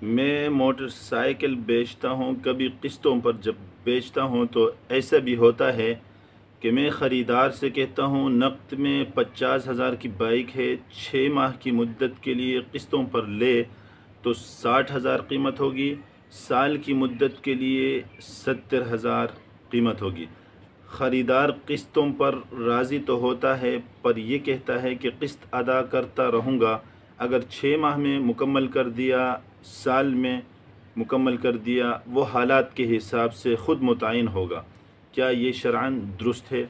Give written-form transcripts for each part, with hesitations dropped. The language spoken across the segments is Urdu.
میں موٹر سائیکل بیچتا ہوں، کبھی قسطوں پر جب بیچتا ہوں تو ایسا بھی ہوتا ہے کہ میں خریدار سے کہتا ہوں نقد میں 50,000 کی بائک ہے، 6 ماہ کی مدت کے لیے قسطوں پر لے تو 60,000 قیمت ہوگی، سال کی مدت کے لیے 70,000 قیمت ہوگی۔ خریدار قسطوں پر راضی تو ہوتا ہے پر یہ کہتا ہے کہ قسط ادا کرتا رہوں گا، اگر 6 ماہ میں مکمل کر دیا، سال میں مکمل کر دیا، وہ حالات کے حساب سے خود متعین ہوگا۔ کیا یہ شرعاً درست ہے؟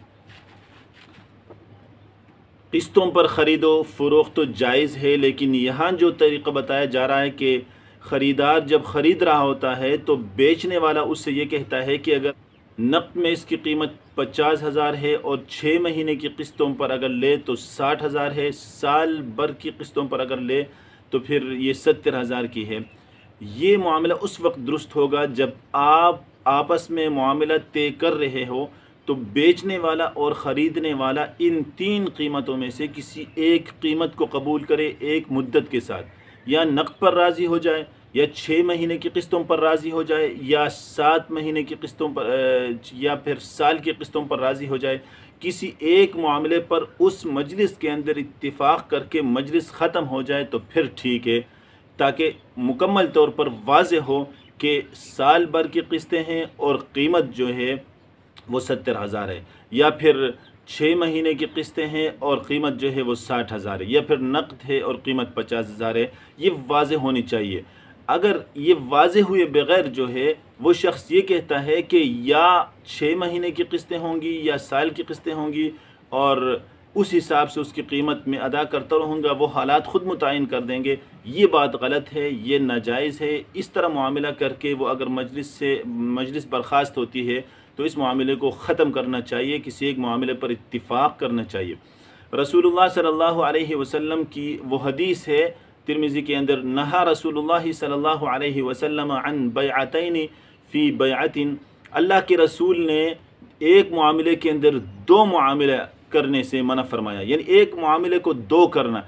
قسطوں پر خرید و فروخت تو جائز ہے، لیکن یہاں جو طریقہ بتایا جا رہا ہے کہ خریدار جب خرید رہا ہوتا ہے تو بیچنے والا اس سے یہ کہتا ہے کہ اگر نقد میں اس کی قیمت 50,000 ہے اور 6 مہینے کی قسطوں پر اگر لے تو 60,000 ہے، سال بھر کی قسطوں پر اگر لے تو پھر یہ 70,000 کی ہے۔ یہ معاملہ اس وقت درست ہوگا جب آپ آپس میں معاملہ طے کر رہے ہو تو بیچنے والا اور خریدنے والا ان 3 قیمتوں میں سے کسی ایک قیمت کو قبول کرے ایک مدت کے ساتھ، یا نقد پر راضی ہو جائے، یا 6 مہینے کی قسطوں پر راضی ہو جائے، یا 7 مہینے کی قسطوں پر یا پھر سال کی قسطوں پر راضی ہو جائے۔ کسی ایک معاملے پر اس مجلس کے اندر اتفاق کر کے مجلس ختم ہو جائے تو پھر ٹھیک ہے، تاکہ مکمل طور پر واضح ہو کہ سال بھر کی قسطیں ہیں اور قیمت جو ہے وہ 70,000 ہے، یا پھر 6 مہینے کی قسطیں ہیں اور قیمت جو ہے وہ 60,000 ہے، یا پھر نقد ہے اور قیمت 50,000 ہے۔ یہ واضح ہونی چاہیے۔ اگر یہ واضح ہوئے بغیر جو ہے وہ شخص یہ کہتا ہے کہ یا 6 مہینے کی قسطیں ہوں گی یا سال کی قسطیں ہوں گی اور اس حساب سے اس کی قیمت میں ادا کرتا رہوں گا، وہ حالات خود متعین کر دیں گے، یہ بات غلط ہے، یہ ناجائز ہے۔ اس طرح معاملہ کر کے وہ اگر مجلس برخاست ہوتی ہے تو اس معاملے کو ختم کرنا چاہیے، کسی ایک معاملے پر اتفاق کرنا چاہیے۔ رسول اللہ صلی اللہ علیہ وسلم کی وہ حدیث ہے ترمذی کے اندر، نہا رسول اللہ صلی اللہ علیہ وسلم عن بیعتین فی بیعت، اللہ کے رسول نے ایک معاملے کے اندر 2 معاملہ کرنے سے منع فرمایا، یعنی ایک معاملے کو 2 کرنا۔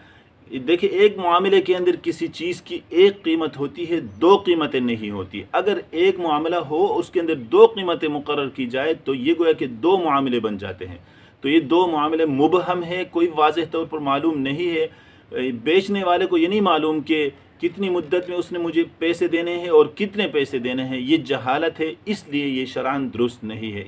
دیکھیں، ایک معاملے کے اندر کسی چیز کی ایک قیمت ہوتی ہے، 2 قیمتیں نہیں ہوتی۔ اگر ایک معاملہ ہو اس کے اندر 2 قیمتیں مقرر کی جائے تو یہ گویا کہ 2 معاملے بن جاتے ہیں۔ تو یہ 2 معاملے مبہم ہے، کوئی واضح طور پر معلوم نہیں ہے۔ بیچنے والے کو یہ نہیں معلوم کہ کتنی مدت میں اس نے مجھے پیسے دینے ہیں اور کتنے پیسے دینے ہیں، یہ جہالت ہے، اس لیے یہ شرعاً درست نہیں ہے۔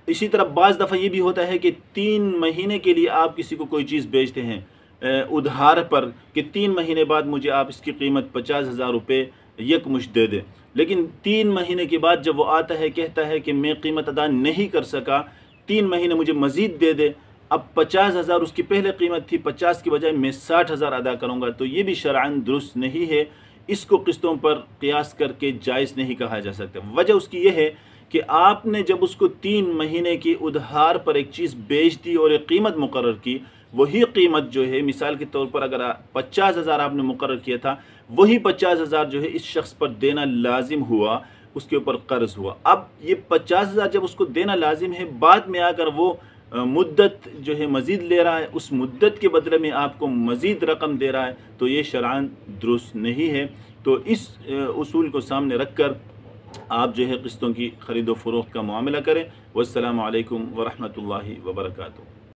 اسی طرح بعض دفعہ یہ بھی ہوتا ہے کہ 3 مہینے کے لیے آپ کسی کو کوئی چیز بیچتے ہیں ادھار پر، کہ 3 مہینے بعد مجھے آپ اس کی قیمت 50,000 روپے یکمشت دے دیں، لیکن 3 مہینے کے بعد جب وہ آتا ہے کہتا ہے کہ میں قیمت ادا نہیں کر سکا، 3 مہینے مجھے مزید دے دے، اب 50,000 اس کی پہلے قیمت تھی، 50 کی بجائے میں 60,000 ادا کروں گا، تو یہ بھی شرعاً درست نہیں ہے۔ اس کو قسطوں پر قیاس کر کے جائز نہیں کہا جا سکتا۔ وجہ اس کی یہ ہے کہ آپ نے جب اس کو 3 مہینے کی ادھار پر ایک چیز بیچ دی اور ایک قیمت مقرر کی، وہی قیمت جو ہے مثال کے طور پر اگر 50,000 آپ نے مقرر کیا تھا، وہی 50,000 جو ہے اس شخص پر دینا لازم ہوا، اس کے اوپر قرض ہوا۔ اب یہ 50,000 جب اس کو دینا لازم ہے، بعد میں آ کر وہ مدت جو ہے مزید لے رہا ہے، اس مدت کے بدلے میں آپ کو مزید رقم دے رہا ہے، تو یہ شرعاً درست نہیں ہے۔ تو اس اصول کو سامنے رکھ کر آپ جو ہے قسطوں کی خرید و فروخت کا معاملہ کریں۔ والسلام علیکم ورحمۃ اللہ وبرکاتہ۔